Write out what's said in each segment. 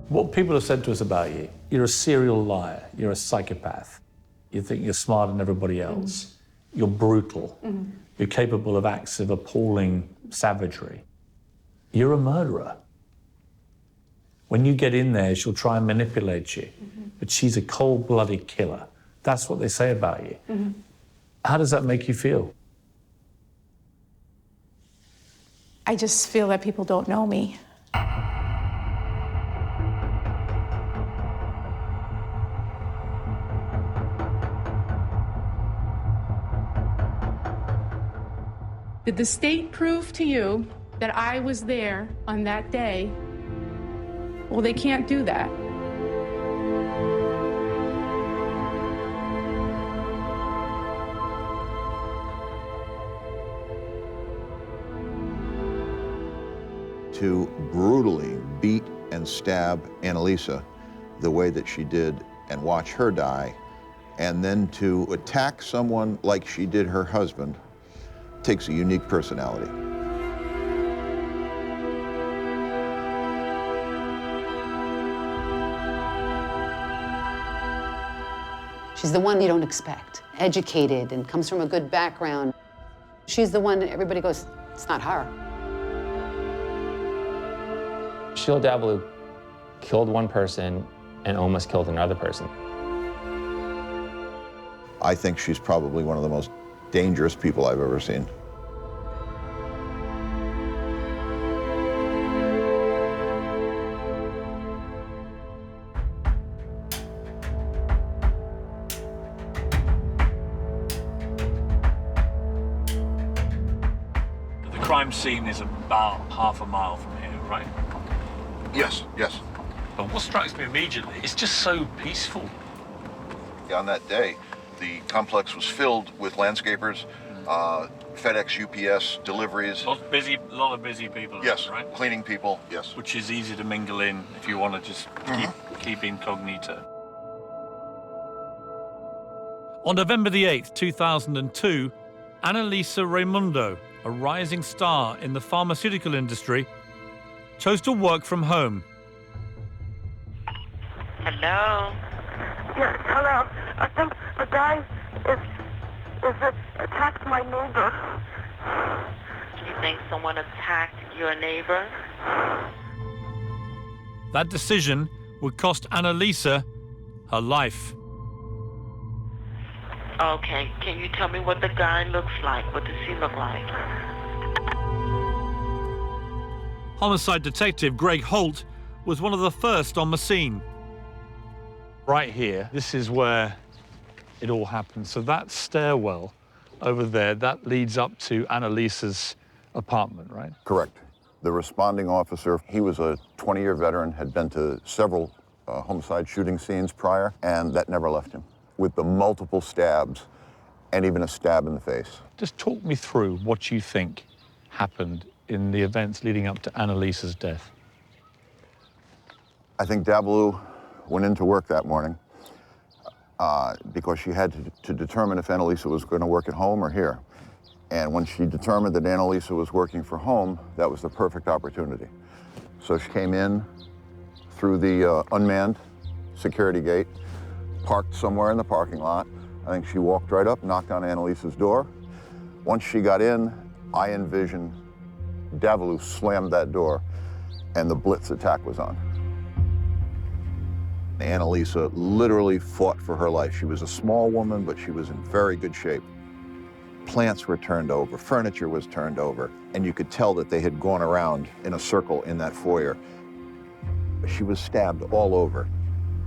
What people have said to us about you, you're a serial liar, you're a psychopath. You think you're smarter than everybody else. You're brutal. You're capable of acts of appalling savagery. You're a murderer. When you get in there, she'll try and manipulate you, but she's a cold-blooded killer. That's what they say about you. How does that make you feel? I just feel that people don't know me. Did the state prove to you that I was there on that day? Well, they can't do that. To brutally beat and stab Anna Lisa the way that she did and watch her die, and then to attack someone like she did her husband, takes a unique personality. She's the one you don't expect, educated and comes from a good background. She's the one that everybody goes, it's not her. Sheila Davalloo killed one person and almost killed another person. I think she's probably one of the most dangerous people I've ever seen. The crime scene is about half a mile from here, right? Yes, yes. But what strikes me immediately, it's just so peaceful. On that day, the complex was filled with landscapers, FedEx, UPS, deliveries. A lot of busy people, Yes, right? cleaning people, yes. Which is easy to mingle in if you want to just keep incognito. On November the 8th, 2002, Anna Lisa Raymundo, a rising star in the pharmaceutical industry, chose to work from home. Hello? Yes, hello. I think the guy is attacked my neighbor. You think someone attacked your neighbor? That decision would cost Anna Lisa her life. Okay, can you tell me what the guy looks like? What does he look like? Homicide detective Greg Holt was one of the first on the scene. Right here, this is where it all happened. So that stairwell over there, that leads up to Anna Lisa's apartment, right? Correct. The responding officer, he was a 20-year veteran, had been to several homicide shooting scenes prior, and that never left him, with the multiple stabs and even a stab in the face. Just talk me through what you think happened in the events leading up to Anna Lisa's death. I think Davalloo went into work that morning because she had to determine if Anna Lisa was going to work at home or here. And when she determined that Anna Lisa was working for home, that was the perfect opportunity. So she came in through the unmanned security gate, parked somewhere in the parking lot. I think she walked right up, knocked on Anna Lisa's door. Once she got in, I envisioned Davalloo slammed that door and the blitz attack was on. Anna Lisa literally fought for her life. She was a small woman, but she was in very good shape. Plants were turned over, furniture was turned over, and you could tell that they had gone around in a circle in that foyer. She was stabbed all over,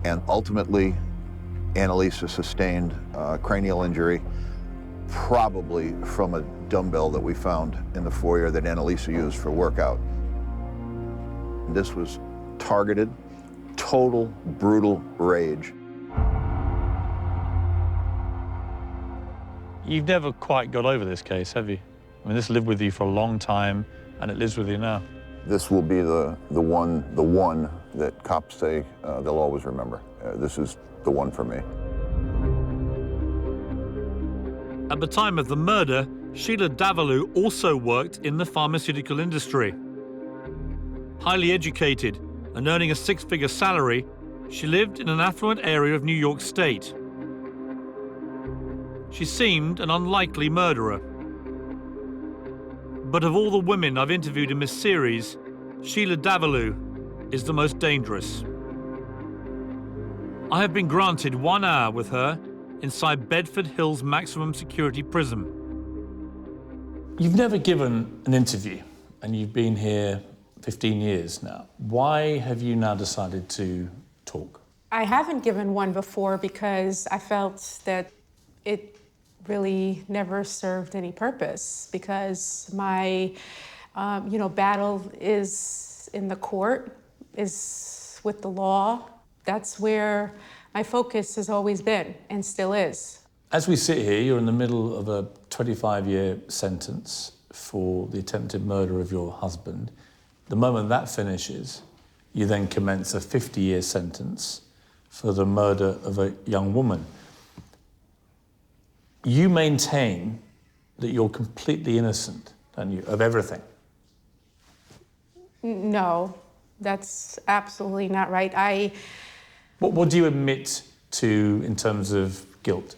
and ultimately, Anna Lisa sustained a cranial injury, probably from a dumbbell that we found in the foyer that Anna Lisa used for workout. This was targeted, total, brutal rage. You've never quite got over this case, have you? I mean, this lived with you for a long time, and it lives with you now. This will be the one that cops say they'll always remember. This is the one for me. At the time of the murder, Sheila Davalloo also worked in the pharmaceutical industry. Highly educated, and earning a six-figure salary, she lived in an affluent area of New York State. She seemed an unlikely murderer. But of all the women I've interviewed in this series, Sheila Davalloo is the most dangerous. I have been granted 1 hour with her inside Bedford Hills Maximum Security Prison. You've never given an interview, and you've been here 15 years now. Why have you now decided to talk? I haven't given one before because I felt that it really never served any purpose, because my battle is in the court, is with the law. That's where my focus has always been and still is. As we sit here, you're in the middle of a 25-year sentence for the attempted murder of your husband. The moment that finishes, you then commence a 50-year sentence for the murder of a young woman. You maintain that you're completely innocent, don't you, of everything? No, that's absolutely not right. What do you admit to in terms of guilt?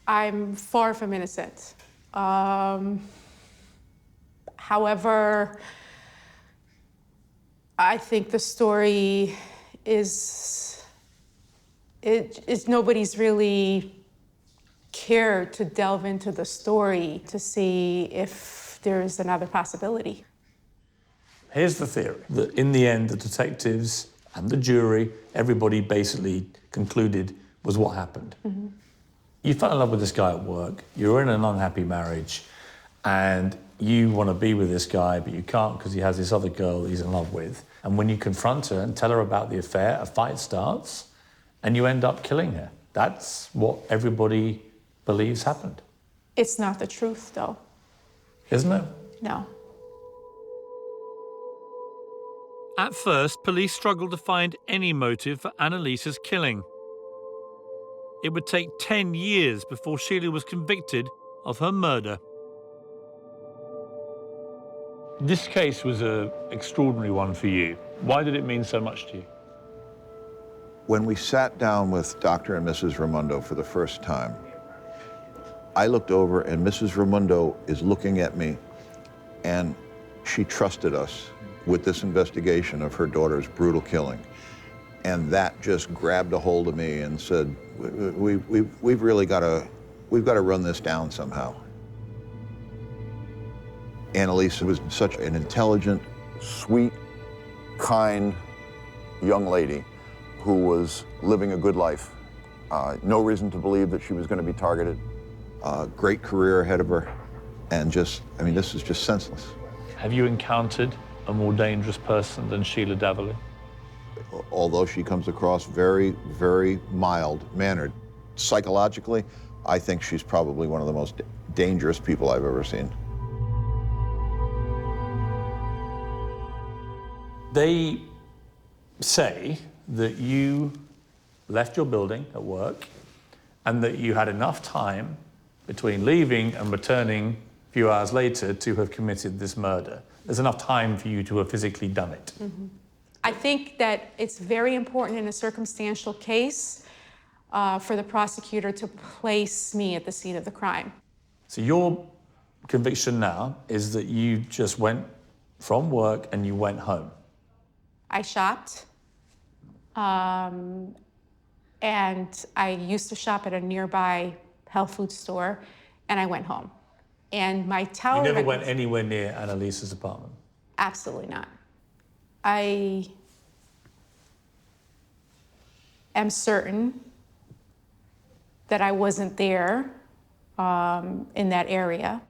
I'm far from innocent. However, I think the story is nobody's really cared to delve into the story to see if there's another possibility. Here's the theory, that in the end, the detectives and the jury, everybody basically concluded was what happened. Mm-hmm. You fell in love with this guy at work, you're in an unhappy marriage, and you want to be with this guy, but you can't because he has this other girl that he's in love with. And when you confront her and tell her about the affair, a fight starts, and you end up killing her. That's what everybody believes happened. It's not the truth, though. Isn't it? No. At first, police struggled to find any motive for Anna Lisa's killing. It would take 10 years before Sheila was convicted of her murder. This case was an extraordinary one for you. Why did it mean so much to you? When we sat down with Dr. and Mrs. Raymundo for the first time, I looked over and Mrs. Raymundo is looking at me, and she trusted us with this investigation of her daughter's brutal killing. And that just grabbed a hold of me and said, we've really got to run this down somehow. Anna Lisa was such an intelligent, sweet, kind young lady who was living a good life. No reason to believe that she was going to be targeted. Great career ahead of her. And this is just senseless. Have you encountered a more dangerous person than Sheila Davalloo? Although she comes across very, very mild-mannered, psychologically, I think she's probably one of the most dangerous people I've ever seen. They say that you left your building at work and that you had enough time between leaving and returning a few hours later to have committed this murder. There's enough time for you to have physically done it. Mm-hmm. I think that it's very important in a circumstantial case for the prosecutor to place me at the scene of the crime. So your conviction now is that you just went from work and you went home. I shopped, and I used to shop at a nearby health food store, and I went home. And my tower... You never went anywhere near Anna Lisa's apartment? Absolutely not. I am certain that I wasn't there in that area.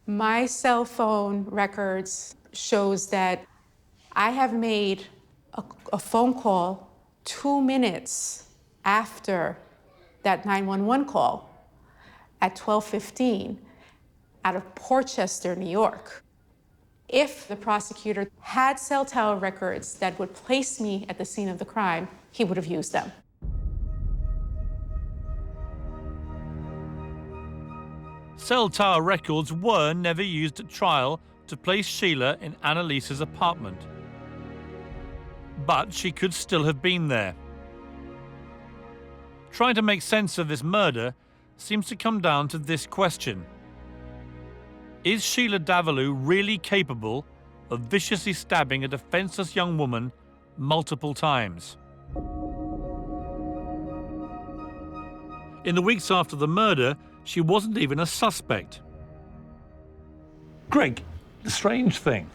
My cell phone records shows that I have made a phone call 2 minutes after that 911 call at 12:15 out of Portchester, New York. If the prosecutor had cell tower records that would place me at the scene of the crime, he would have used them. Cell tower records were never used at trial to place Sheila in Anna Lisa's apartment. but she could still have been there. Trying to make sense of this murder seems to come down to this question. Is Sheila Davalloo really capable of viciously stabbing a defenseless young woman multiple times? In the weeks after the murder, she wasn't even a suspect. Greg, the strange thing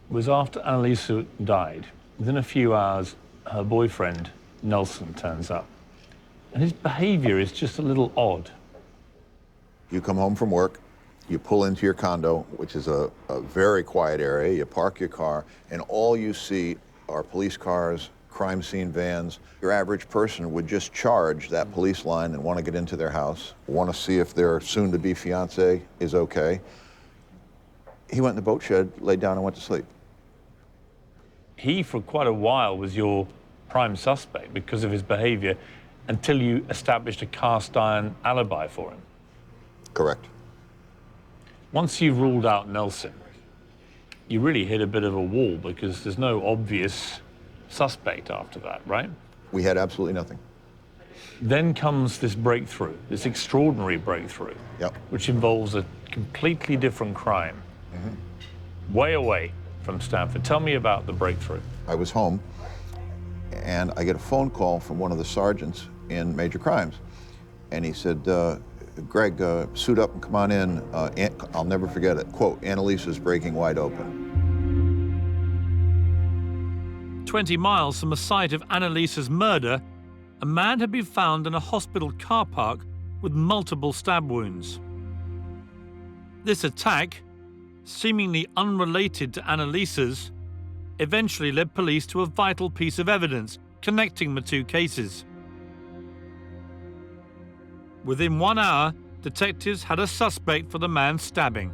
was after Anna Lisa died, within a few hours, her boyfriend, Nelson, turns up. And his behavior is just a little odd. You come home from work, you pull into your condo, which is a very quiet area, you park your car, and all you see are police cars, crime scene vans. Your average person would just charge that police line and want to get into their house, want to see if their soon-to-be fiancé is okay. He went in the boat shed, laid down, and went to sleep. He, for quite a while, was your prime suspect because of his behavior until you established a cast-iron alibi for him. Correct. Once you ruled out Nelson, you really hit a bit of a wall because there's no obvious suspect after that, right? We had absolutely nothing. Then comes this breakthrough, this extraordinary breakthrough, Yep. which involves a completely different crime, way away from Stanford. Tell me about the breakthrough. I was home, and I get a phone call from one of the sergeants in major crimes. And he said, Greg, suit up and come on in. I'll never forget it. Quote, Anna Lisa's breaking wide open. 20 miles from the site of Anna Lisa's murder, a man had been found in a hospital car park with multiple stab wounds. This attack, seemingly unrelated to Anna Lisa's, eventually led police to a vital piece of evidence connecting the two cases. Within 1 hour, detectives had a suspect for the man's stabbing.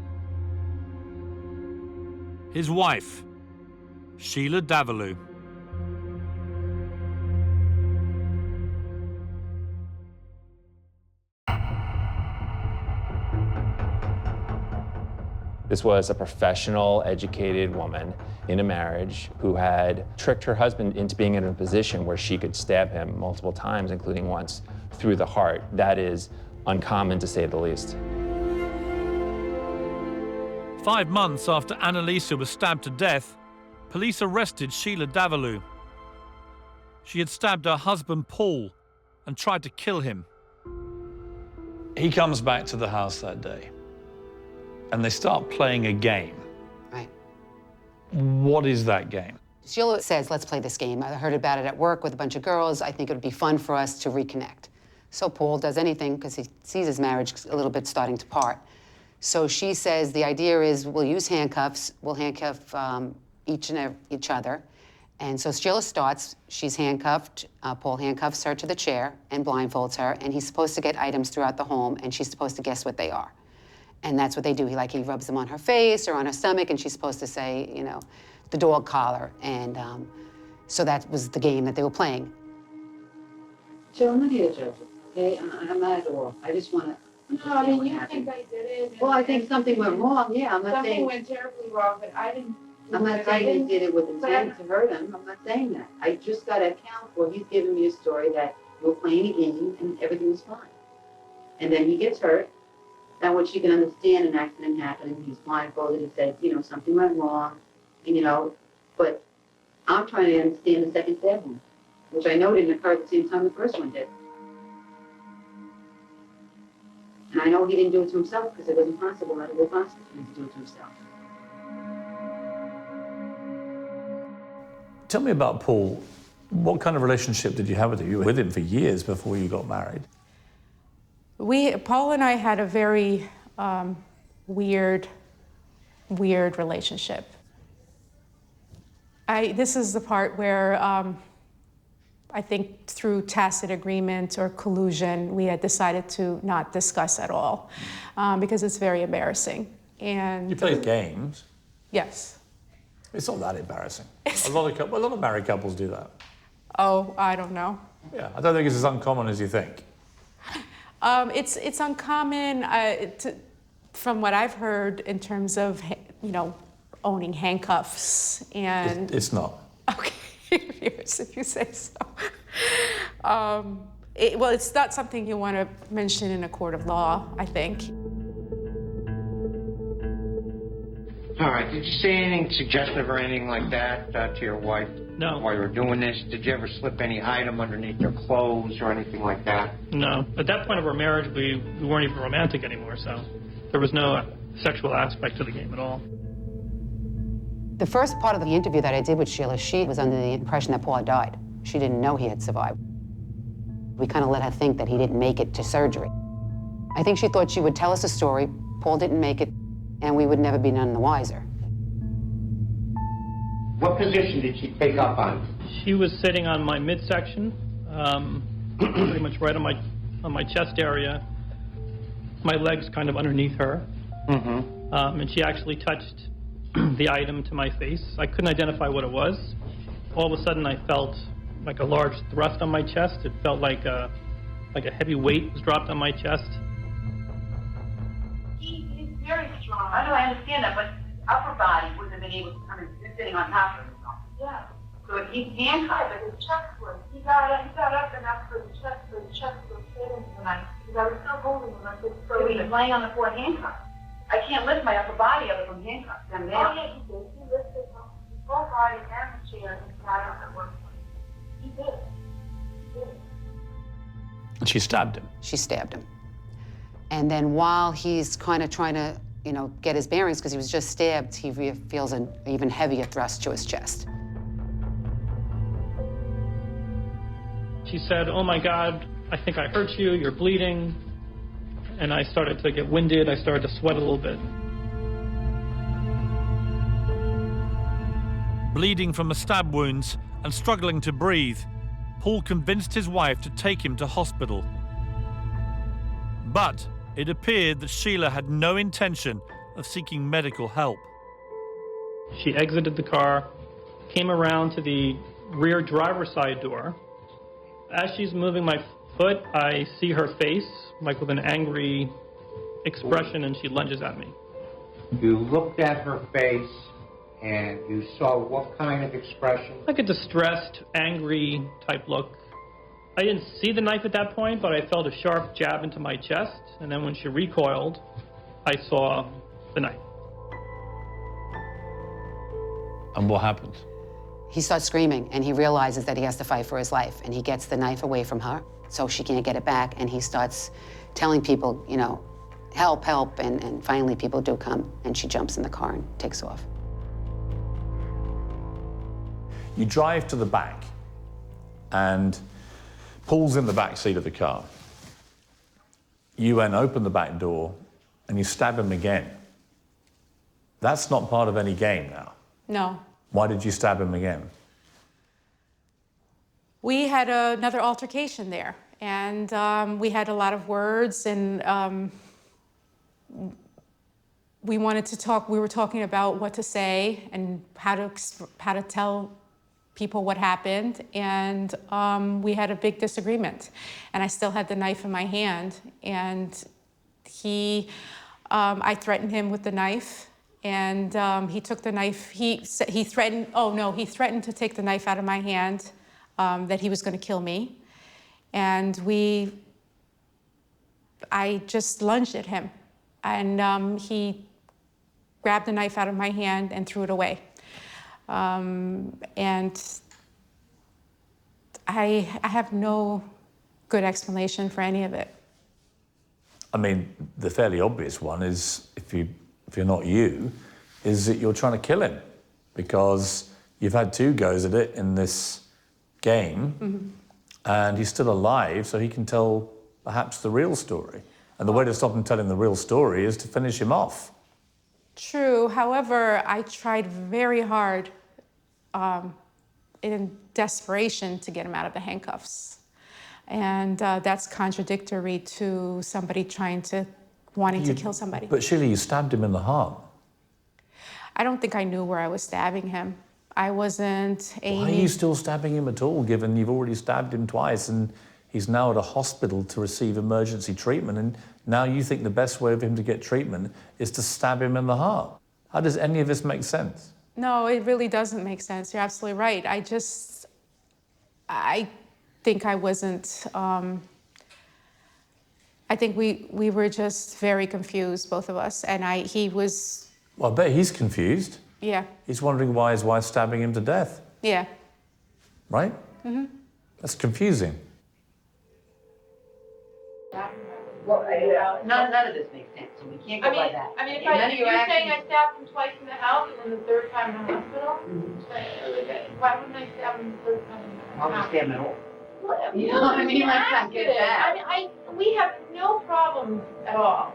His wife, Sheila Davalloo. This was a professional, educated woman in a marriage who had tricked her husband into being in a position where she could stab him multiple times, including once through the heart. That is uncommon, to say the least. 5 months after Anna Lisa was stabbed to death, police arrested Sheila Davalloo. She had stabbed her husband, Paul, and tried to kill him. He comes back to the house that day, and they start playing a game. Right. What is that game? Sheila says, let's play this game. I heard about it at work with a bunch of girls. I think it would be fun for us to reconnect. So Paul does anything because he sees his marriage a little bit starting to part. So she says the idea is we'll use handcuffs. We'll handcuff each other. And so Sheila starts. She's handcuffed. Paul handcuffs her to the chair and blindfolds her. And he's supposed to get items throughout the home, and she's supposed to guess what they are. And that's what they do. He rubs them on her face or on her stomach, and she's supposed to say, you know, the dog collar. And so that was the game that they were playing. Jill, I'm not here to judge you, okay? I'm not at all. I just want to. No, I mean, you think I did it. Well, I think something went wrong, yeah. I'm not Something saying. went terribly wrong, but I didn't. I'm not saying they did it with intent to hurt him. I'm not saying that. I just got to account for he's giving me a story that we're playing a game and everything was fine. And then he gets hurt. Now, what you can understand an accident happening, he's blindfolded, he said, you know, something went wrong, and, you know, but I'm trying to understand the second stab wound, which I know didn't occur at the same time the first one did. And I know he didn't do it to himself because it wasn't possible, that it was possible for him to do it to himself. Tell me about Paul. What kind of relationship did you have with him? You were with him for years before you got married. Paul and I had a very weird relationship. This is the part where I think through tacit agreement or collusion, we had decided to not discuss at all because it's very embarrassing. And You played games. yes. It's not that embarrassing. A lot of married couples do that. Oh, I don't know. Yeah, I don't think it's as uncommon as you think. It's uncommon from what I've heard in terms of, you know, owning handcuffs and. It's not. Okay. Piers, if you say so. Well, it's not something you want to mention in a court of law, I think. All right, did you say anything suggestive or anything like that to your wife? No. While you were doing this? Did you ever slip any item underneath your clothes or anything like that? No. At that point of our marriage, we weren't even romantic anymore, so there was no sexual aspect to the game at all. The first part of the interview that I did with Sheila, she was under the impression that Paul had died. She didn't know he had survived. We kind of let her think that he didn't make it to surgery. I think she thought she would tell us a story, Paul didn't make it, and we would never be none the wiser. What position did she take up on? She was sitting on my midsection, pretty much right on my chest area. My legs kind of underneath her. Mm-hmm. And she actually touched the item to my face. I couldn't identify what it was. All of a sudden, I felt like a large thrust on my chest. It felt like a heavy weight was dropped on my chest. He's very strong. I know, I understand that, but upper body wouldn't have been able to come in. You're sitting on top of him. Yeah. So if he's handcuffed, but his chest was. He got up enough for the chest was fitting tonight. Because I was still holding him. So he was laying on the floor handcuffed. I can't lift my upper body other than handcuffed. Oh, yeah, he did. He lifted his whole body and the chair and got up at work. He did. And she stabbed him. She stabbed him. And then while he's kind of trying to, get his bearings, because he was just stabbed, he feels an even heavier thrust to his chest. She said, "Oh my God, I think I hurt you, you're bleeding." And I started to get winded, I started to sweat a little bit. Bleeding from the stab wounds and struggling to breathe, Paul convinced his wife to take him to hospital. But it appeared that Sheila had no intention of seeking medical help. She exited the car, came around to the rear driver's side door. As she's moving my foot, I see her face, like with an angry expression, and she lunges at me. You looked at her face and you saw what kind of expression? Like a distressed, angry type look. I didn't see the knife at that point, but I felt a sharp jab into my chest, and then when she recoiled, I saw the knife. And what happened? He starts screaming, and he realizes that he has to fight for his life, and he gets the knife away from her so she can't get it back, and he starts telling people, help, help, and finally people do come, and she jumps in the car and takes off. You drive to the back, and Paul's in the back seat of the car. You then open the back door, and you stab him again. That's not part of any game now. No. Why did you stab him again? We had another altercation there, and we had a lot of words, and we wanted to talk. We were talking about what to say and how to tell people what happened, and we had a big disagreement. And I still had the knife in my hand, and I threatened him with the knife. And he took the knife. He threatened. Oh no! He threatened to take the knife out of my hand. That he was going to kill me, and I just lunged at him, and he grabbed the knife out of my hand and threw it away. And I have no good explanation for any of it. I mean, the fairly obvious one is, if you're not you, is that you're trying to kill him, because you've had 2 goes at it in this game, and he's still alive, so he can tell perhaps the real story. And the way to stop him telling the real story is to finish him off. True. However, I tried very hard in desperation to get him out of the handcuffs. And that's contradictory to somebody wanting to kill somebody. But Sheila, you stabbed him in the heart. I don't think I knew where I was stabbing him. I wasn't aiming. Why are you still stabbing him at all, given you've already stabbed him twice and he's now at a hospital to receive emergency treatment, and now you think the best way for him to get treatment is to stab him in the heart? How does any of this make sense? No, it really doesn't make sense. You're absolutely right. I think I wasn't, I think we were just very confused, both of us, and he was... Well, I bet he's confused. Yeah. He's wondering why his wife's stabbing him to death. Yeah. Right? Mm-hmm. That's confusing. Well, none of this makes sense, so we can't go by that. I mean, if None of you're your saying I actions- stabbed him twice in the house and then the third time in the hospital, why wouldn't I stab him the third time in the house? Why would you stab him at all? Well, You know what I mean? Let's not get that. I mean, we have no problems at all.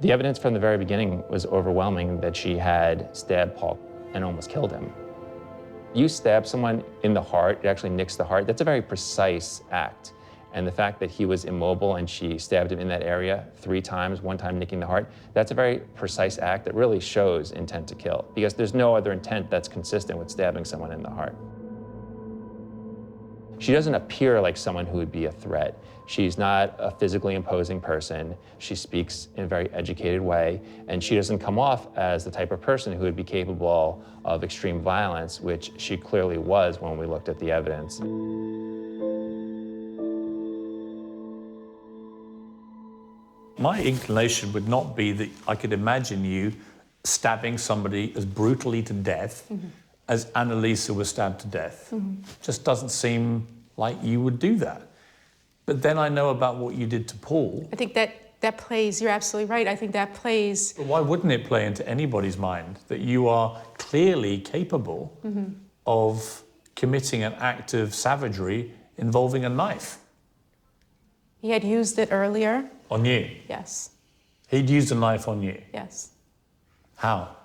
The evidence from the very beginning was overwhelming that she had stabbed Paul and almost killed him. You stab someone in the heart, it actually nicks the heart, that's a very precise act. And the fact that he was immobile and she stabbed him in that area 3 times, one time nicking the heart, that's a very precise act that really shows intent to kill, because there's no other intent that's consistent with stabbing someone in the heart. She doesn't appear like someone who would be a threat. She's not a physically imposing person. She speaks in a very educated way, and she doesn't come off as the type of person who would be capable of extreme violence, which she clearly was when we looked at the evidence. My inclination would not be that I could imagine you stabbing somebody as brutally to death as Anna Lisa was stabbed to death. Just doesn't seem like you would do that. But then I know about what you did to Paul. I think that plays, you're absolutely right, I think that plays... But why wouldn't it play into anybody's mind that you are clearly capable of committing an act of savagery involving a knife? He had used it earlier. On you? Yes. He'd used a knife on you? Yes. How?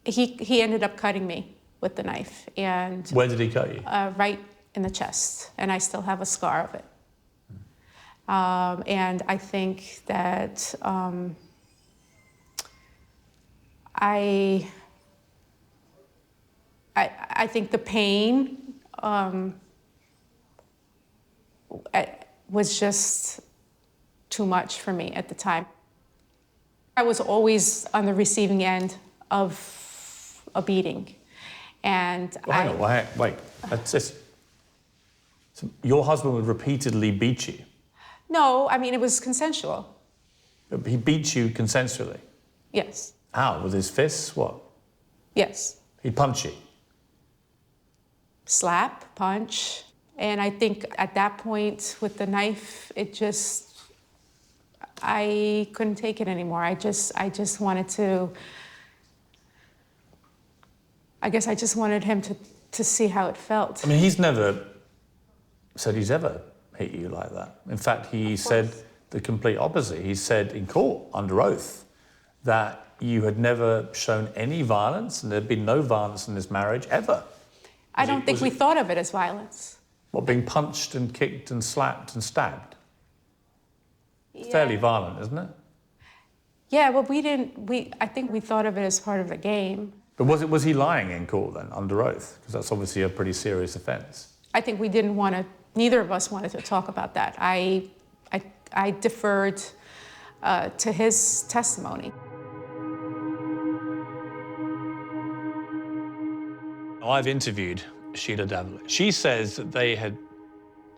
He ended up cutting me with the knife, and... Where did he cut you? Right in the chest, and I still have a scar of it. And I think that I think the pain was just too much for me at the time. I was always on the receiving end of a beating, and wait. That's just, so your husband would repeatedly beat you? No, I mean, it was consensual. He beat you consensually? Yes. How? With his fists? What? Yes. He'd punch you? Slap, punch, and I think at that point with the knife, it just, I couldn't take it anymore. I just wanted to, I guess I just wanted him to see how it felt. I mean, he's never said he's ever hit you like that. In fact, he said the complete opposite. He said in court, under oath, that you had never shown any violence and there'd been no violence in this marriage ever. I don't think we thought of it as violence. What, being punched and kicked and slapped and stabbed? Yeah. Fairly violent, isn't it? Yeah, well, I think we thought of it as part of the game. But was he lying in court then, under oath? Because that's obviously a pretty serious offence. I think we didn't want to, neither of us wanted to talk about that. I deferred to his testimony. I've interviewed Sheila Davalloo. She says that they had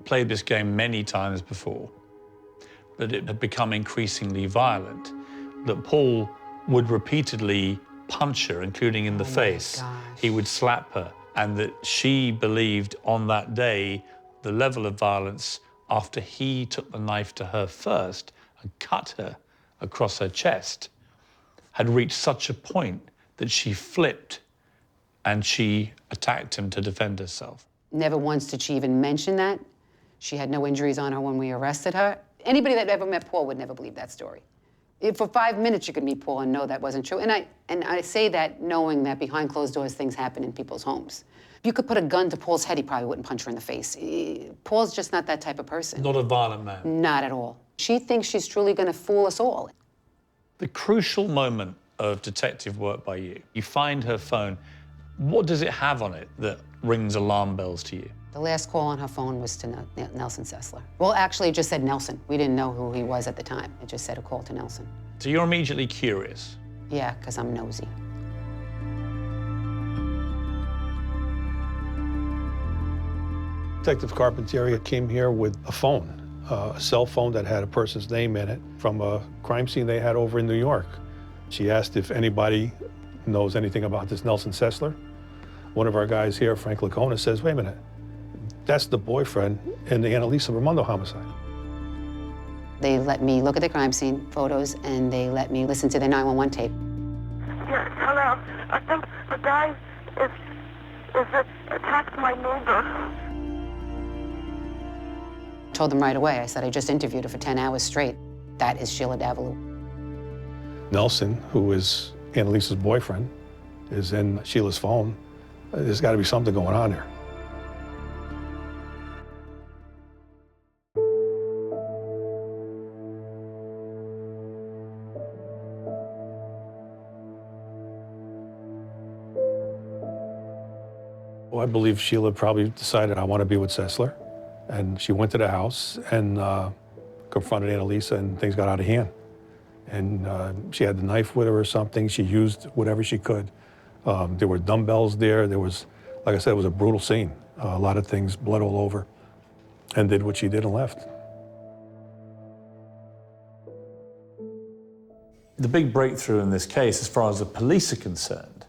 played this game many times before, but it had become increasingly violent, that Paul would repeatedly punch her, including in the face. He would slap her, and that she believed on that day the level of violence after he took the knife to her first and cut her across her chest had reached such a point that she flipped and she attacked him to defend herself. Never once did she even mention that. She had no injuries on her when we arrested her. Anybody that ever met Paul would never believe that story. For 5 minutes you could meet Paul and know that wasn't true. And I say that knowing that behind closed doors things happen in people's homes. If you could put a gun to Paul's head, he probably wouldn't punch her in the face. Paul's just not that type of person. Not a violent man. Not at all. She thinks she's truly gonna fool us all. The crucial moment of detective work by you, you find her phone. What does it have on it that rings alarm bells to you? The last call on her phone was to Nelson Sessler. Well, actually, it just said Nelson. We didn't know who he was at the time. It just said a call to Nelson. So you're immediately curious. Yeah, because I'm nosy. Detective Carpentier came here with a phone, a cell phone that had a person's name in it from a crime scene they had over in New York. She asked if anybody knows anything about this Nelson Sessler. One of our guys here, Frank Lacona, says, wait a minute, that's the boyfriend in the Anna Lisa Raymundo homicide. They let me look at the crime scene photos, and they let me listen to the 911 tape. Yes, hello. I think the guy is attacked my neighbor. Told them right away. I said, I just interviewed her for 10 hours straight. That is Sheila Davalloo. Nelson, who is Anna Lisa's boyfriend, is in Sheila's phone. There's got to be something going on here. Well, I believe Sheila probably decided, I want to be with Sessler. And she went to the house and confronted Anna Lisa, and things got out of hand. And she had the knife with her or something. She used whatever she could. There were dumbbells there. There was, like I said, it was a brutal scene. A lot of things, blood all over, and did what she did and left. The big breakthrough in this case, as far as the police are concerned,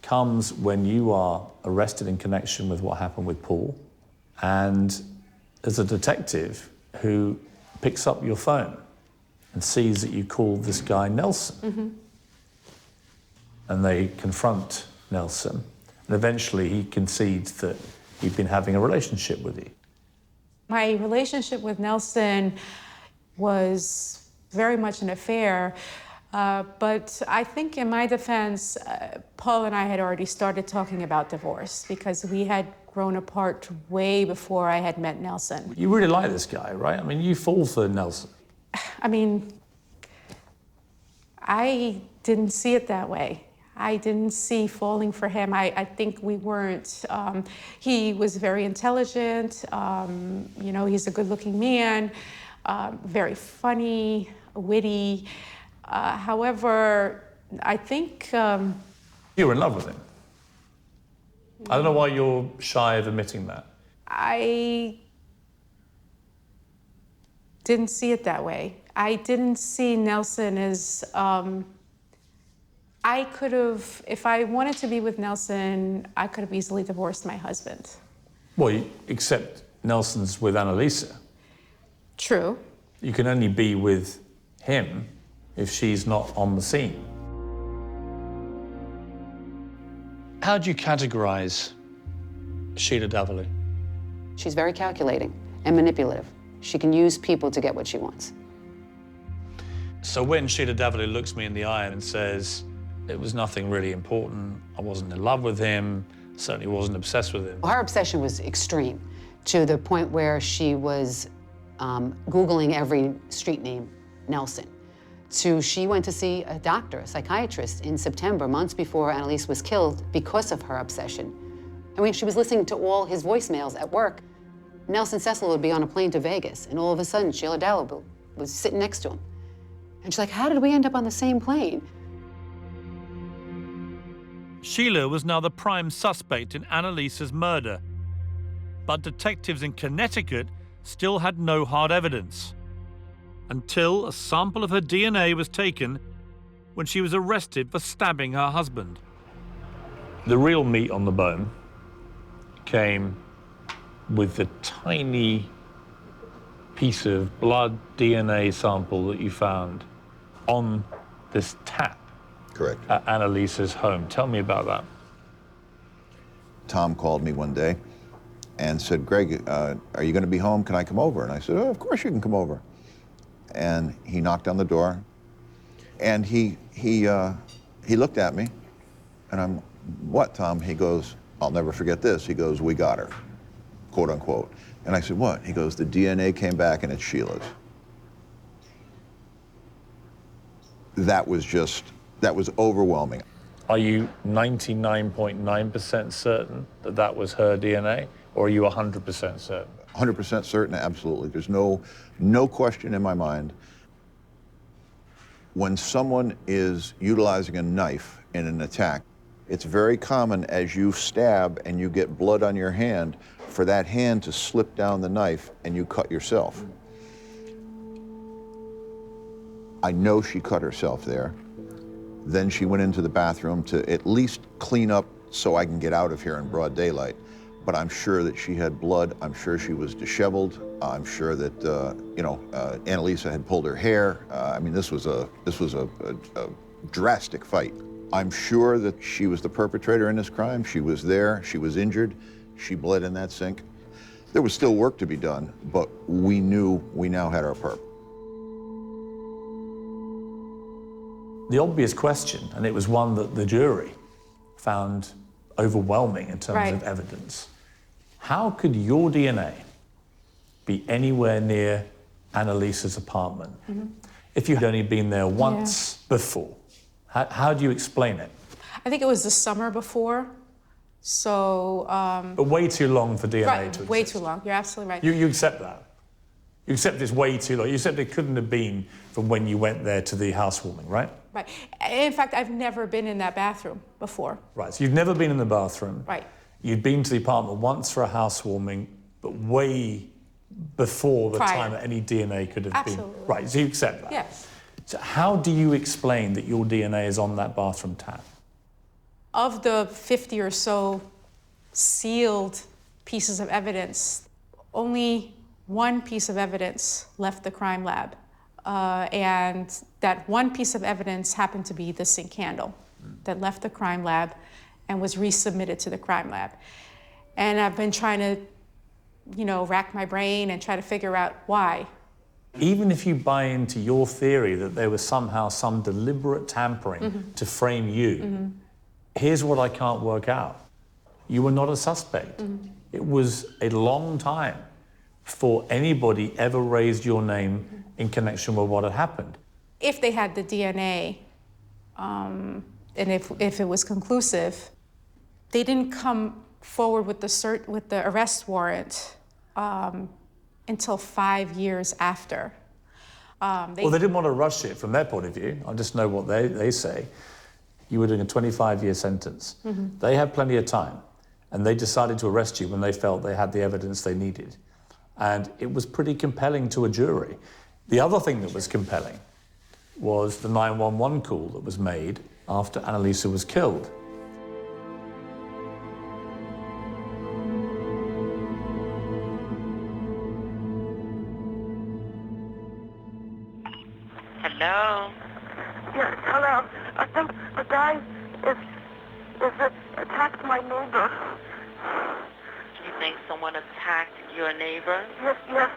comes when you are arrested in connection with what happened with Paul, and there's a detective who picks up your phone and sees that you called this guy Nelson. Mm-hmm. And they confront Nelson, and eventually he concedes that he'd been having a relationship with you. My relationship with Nelson was very much an affair, but I think in my defense, Paul and I had already started talking about divorce because we had grown apart way before I had met Nelson. You really like this guy, right? I mean, you fall for Nelson. I mean, I didn't see it that way. I didn't see falling for him. I think we weren't. He was very intelligent. You know, he's a good-looking man, very funny, witty. However, I think... You were in love with him. I don't know why you're shy of admitting that. I didn't see it that way. I didn't see Nelson as... I could have, if I wanted to be with Nelson, I could have easily divorced my husband. Well, except Nelson's with Anna Lisa. True. You can only be with him if she's not on the scene. How do you categorize Sheila Davalloo? She's very calculating and manipulative. She can use people to get what she wants. So when Sheila Davalloo looks me in the eye and says, it was nothing really important, I wasn't in love with him, certainly wasn't obsessed with him. Her obsession was extreme, to the point where she was Googling every street name, Nelson. She went to see a doctor, a psychiatrist, in September, months before Anna Lisa was killed, because of her obsession. I mean, she was listening to all his voicemails at work. Nelson Sessler would be on a plane to Vegas, and all of a sudden, Sheila Davalloo was sitting next to him. And she's like, how did we end up on the same plane? Sheila was now the prime suspect in Anna Lisa's murder, but detectives in Connecticut still had no hard evidence, until a sample of her DNA was taken when she was arrested for stabbing her husband. The real meat on the bone came with the tiny piece of blood DNA sample that you found on this tap. Correct. At Anna Lisa's home. Tell me about that. Tom called me one day and said, Greg, are you going to be home? Can I come over? And I said, oh, of course you can come over. And he knocked on the door, and he looked at me, and I'm, what, Tom? He goes, I'll never forget this. He goes, we got her, quote unquote. And I said, what? He goes, the DNA came back and it's Sheila's. That was overwhelming. Are you 99.9% certain that that was her DNA, or are you 100% certain? 100% certain, absolutely. There's no question in my mind. When someone is utilizing a knife in an attack, it's very common as you stab and you get blood on your hand for that hand to slip down the knife and you cut yourself. I know she cut herself there. Then she went into the bathroom to at least clean up so I can get out of here in broad daylight. But I'm sure that she had blood. I'm sure she was disheveled. I'm sure that, Anna Lisa had pulled her hair. I mean, this was a drastic fight. I'm sure that she was the perpetrator in this crime. She was there, she was injured, she bled in that sink. There was still work to be done, but we knew we now had our perp. The obvious question, and it was one that the jury found overwhelming in terms of evidence, how could your DNA be anywhere near Anna Lisa's apartment if you had only been there once before? How do you explain it? I think it was the summer before, so... But way too long for DNA to exist. Way too long, you're absolutely right. You accept that? You accept it's way too long? You accept it couldn't have been from when you went there to the housewarming, right? Right. In fact, I've never been in that bathroom before. Right, so you've never been in the bathroom. Right. You'd been to the apartment once for a housewarming, but way before the time that any DNA could have been. Right, so you accept that? Yes. So how do you explain that your DNA is on that bathroom tap? Of the 50 or so sealed pieces of evidence, only one piece of evidence left the crime lab. And that one piece of evidence happened to be the sink candle that left the crime lab and was resubmitted to the crime lab. And I've been trying to, rack my brain and try to figure out why. Even if you buy into your theory that there was somehow some deliberate tampering to frame you, here's what I can't work out. You were not a suspect. It was a long time before anybody ever raised your name in connection with what had happened. If they had the DNA, and if it was conclusive, they didn't come forward with the arrest warrant until 5 years after. They didn't want to rush it from their point of view. I just know what they say. You were doing a 25-year sentence. They had plenty of time, and they decided to arrest you when they felt they had the evidence they needed. And it was pretty compelling to a jury. The other thing that was compelling was the 911 call that was made after Anna Lisa was killed. Hello? Yes, hello. I think the guy is attacked my neighbor. You think someone attacked your neighbor? Yes, yes.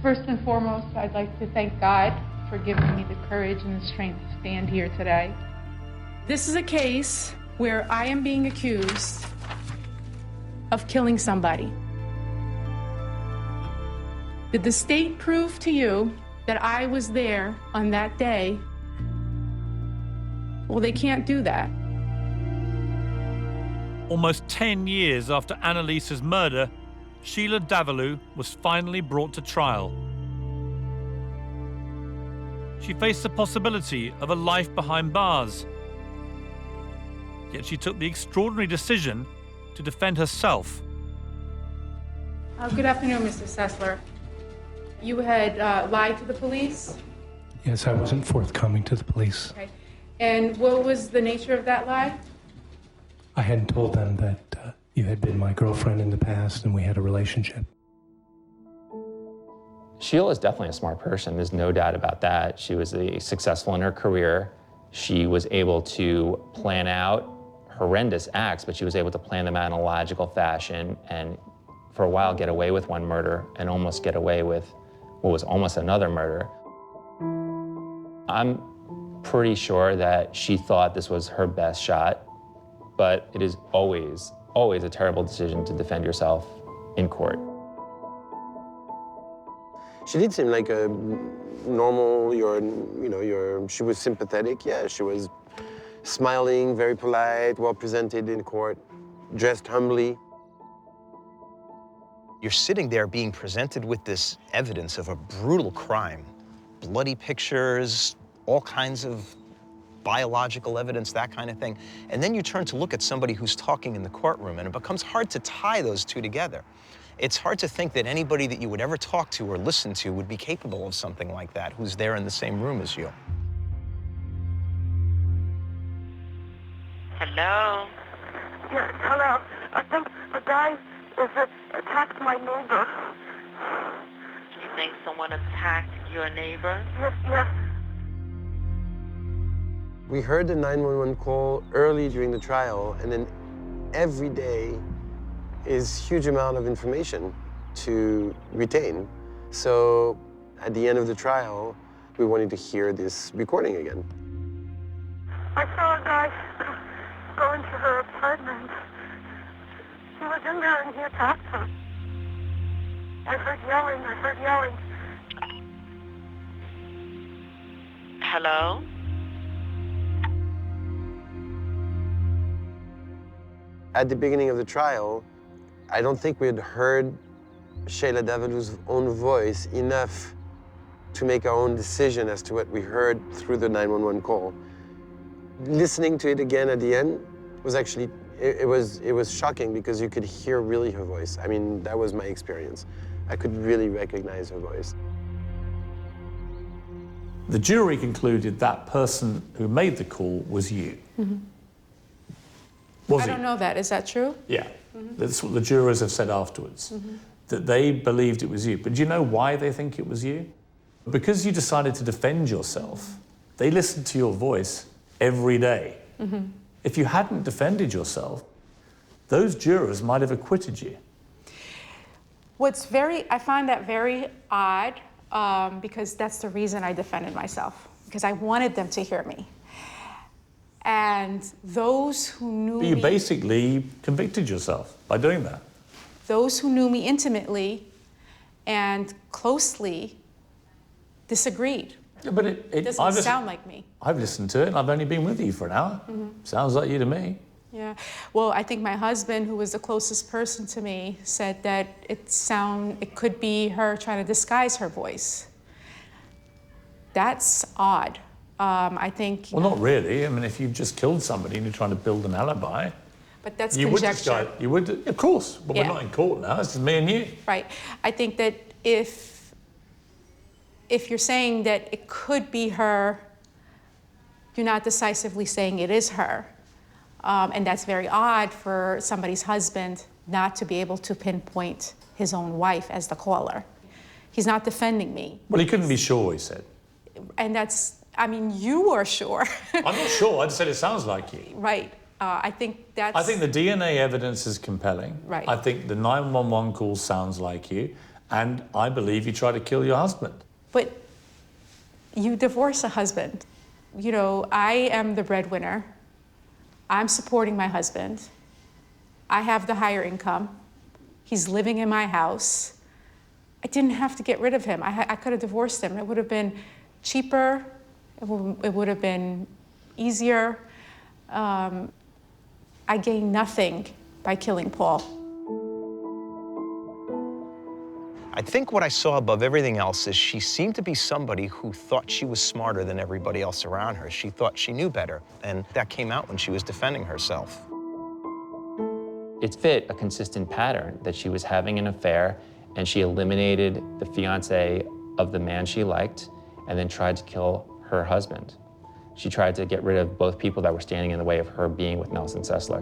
First and foremost, I'd like to thank God for giving me the courage and the strength to stand here today. This is a case where I am being accused of killing somebody. Did the state prove to you that I was there on that day? Well, they can't do that. Almost 10 years after Anna Lisa's murder, Sheila Davalloo was finally brought to trial. She faced the possibility of a life behind bars. Yet she took the extraordinary decision to defend herself. Good afternoon, Mr. Sessler. You had lied to the police? Yes, I wasn't forthcoming to the police. Okay. And what was the nature of that lie? I hadn't told them that you had been my girlfriend in the past and we had a relationship. Sheila is definitely a smart person. There's no doubt about that. She was successful in her career. She was able to plan out horrendous acts, but she was able to plan them out in a logical fashion and for a while get away with one murder and almost get away with what was almost another murder. I'm pretty sure that she thought this was her best shot, but it is always a terrible decision to defend yourself in court. She did seem like a normal, she was sympathetic, yeah, she was smiling, very polite, well presented in court. dressed humbly. You're sitting there being presented with this evidence of a brutal crime, bloody pictures, all kinds of biological evidence, that kind of thing. And then you turn to look at somebody who's talking in the courtroom, and it becomes hard to tie those two together. It's hard to think that anybody that you would ever talk to or listen to would be capable of something like that, who's there in the same room as you. Hello? Yes, hello. I think the guy is attacked my neighbor. You think someone attacked your neighbor? Yes, yes. We heard the 911 call early during the trial, and then every day is huge amount of information to retain. So at the end of the trial, we wanted to hear this recording again. I saw a guy go into her apartment. He was in there and he attacked her. I heard yelling, Hello? At the beginning of the trial, I don't think we had heard Sheila Davalloo's own voice enough to make our own decision as to what we heard through the 911 call. Listening to it again at the end was actually, it was shocking because you could hear really her voice. I mean, that was my experience. I could really recognize her voice. The jury concluded that person who made the call was you. Mm-hmm. Was I he? don't know that. Is that true? Yeah. That's what the jurors have said afterwards, that they believed it was you. But do you know why they think it was you? Because you decided to defend yourself. They listened to your voice every day. If you hadn't defended yourself, those jurors might have acquitted you. I find that very odd because that's the reason I defended myself, because I wanted them to hear me. And those who knew But you me, basically convicted yourself by doing that. those who knew me intimately and closely disagreed. Yeah, but It doesn't sound like me. I've listened to it and I've only been with you for an hour. Sounds like you to me. Yeah. Well, I think my husband, who was the closest person to me, said that it could be her trying to disguise her voice. That's odd. I think. Well, not really. I mean, if you've just killed somebody and you're trying to build an alibi, But that's you would conjecture. disguise. You would, of course. But Yeah. we're not in court now. It's just me and you. Right. I think that if you're saying that it could be her, you're not decisively saying it is her. And that's very odd for somebody's husband not to be able to pinpoint his own wife as the caller. He's not defending me. Well, he couldn't be sure, he said. And you are sure. I'm not sure. I just said it sounds like you. Right. I think that's. I think the DNA evidence is compelling. Right. I think the 911 call sounds like you. And I believe you tried to kill your husband. But you divorce a husband. You know, I am the breadwinner. I'm supporting my husband. I have the higher income. He's living in my house. I didn't have to get rid of him. I could have divorced him. It would have been cheaper. It would have been easier. I gained nothing by killing Paul. I think what I saw above everything else is she seemed to be somebody who thought she was smarter than everybody else around her. She thought she knew better, and that came out when she was defending herself. It fit a consistent pattern that she was having an affair and she eliminated the fiance of the man she liked and then tried to kill her husband. She tried to get rid of both people that were standing in the way of her being with Nelson Sessler.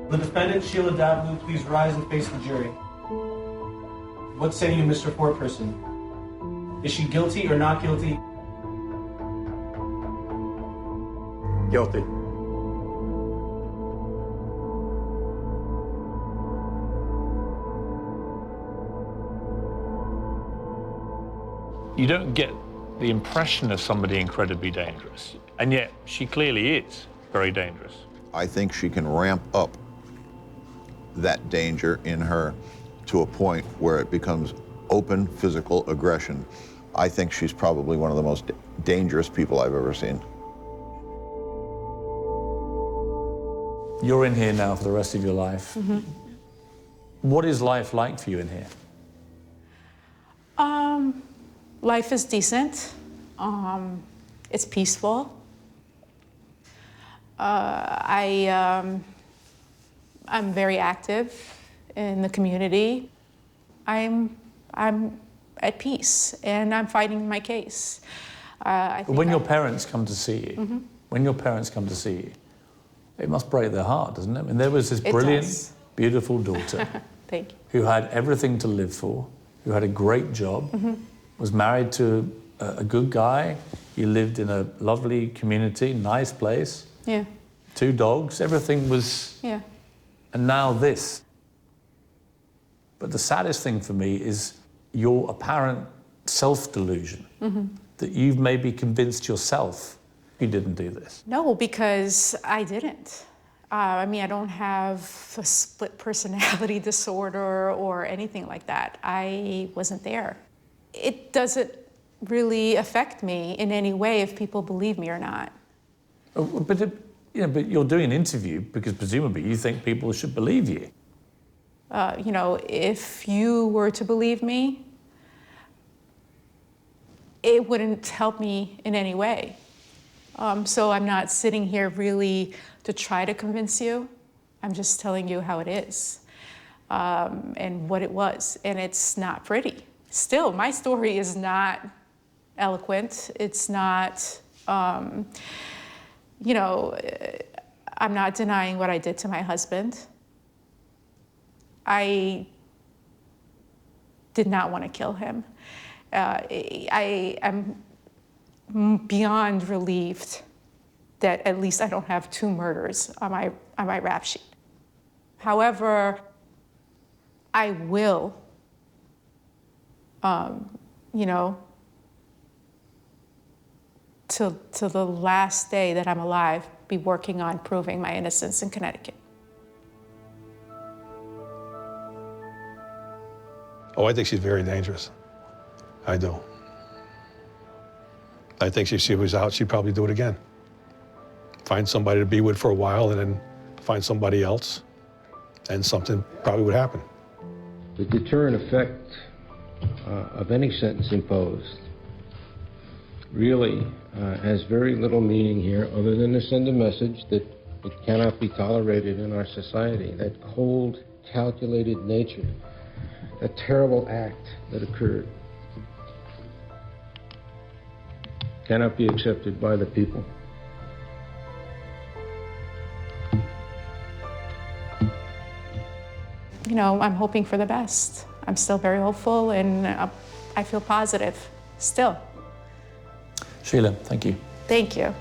The defendant, Sheila Davalloo, please rise and face the jury. What say you, Mr. Foreperson? Is she guilty or not guilty? Guilty. You don't get the impression of somebody incredibly dangerous. And yet, she clearly is very dangerous. I think she can ramp up that danger in her to a point where it becomes open physical aggression I think she's probably one of the most dangerous people I've ever seen. You're in here now for the rest of your life. Mm-hmm. What is life like for you in here? Life is decent. It's peaceful. I'm very active in the community. I'm at peace, and I'm fighting my case. When your parents come to see you, Mm-hmm. when your parents come to see you, it must break their heart, doesn't it? I mean, there was this It brilliant, does. beautiful daughter Thank you. who had everything to live for, who had a great job, Mm-hmm. was married to a good guy. You lived in a lovely community, nice place, Yeah, 2 dogs, everything was, yeah. and now this. But the saddest thing for me is your apparent self-delusion, Mm-hmm. that you've maybe convinced yourself you didn't do this. No, because I didn't. I mean, I don't have a split personality disorder or anything like that. I wasn't there. It doesn't really affect me in any way if people believe me or not. But, but you're doing an interview because presumably you think people should believe you. You know, if you were to believe me, it wouldn't help me in any way. So I'm not sitting here really to try to convince you. I'm just telling you how it is and what it was. And it's not pretty. Still, my story is not eloquent. It's not, you know, I'm not denying what I did to my husband. I did not want to kill him. I am beyond relieved that at least I don't have 2 murders on my rap sheet. However, I will, you know, till the last day that I'm alive, be working on proving my innocence in Connecticut. Oh, I think she's very dangerous. I do. I think if she was out, she'd probably do it again. Find somebody to be with for a while and then find somebody else, and something probably would happen. The deterrent effect of any sentence imposed really has very little meaning here other than to send a message that it cannot be tolerated in our society. That cold, calculated nature, that terrible act that occurred cannot be accepted by the people. You know, I'm hoping for the best. I'm still very hopeful, and I feel positive still. Sheila, thank you. Thank you.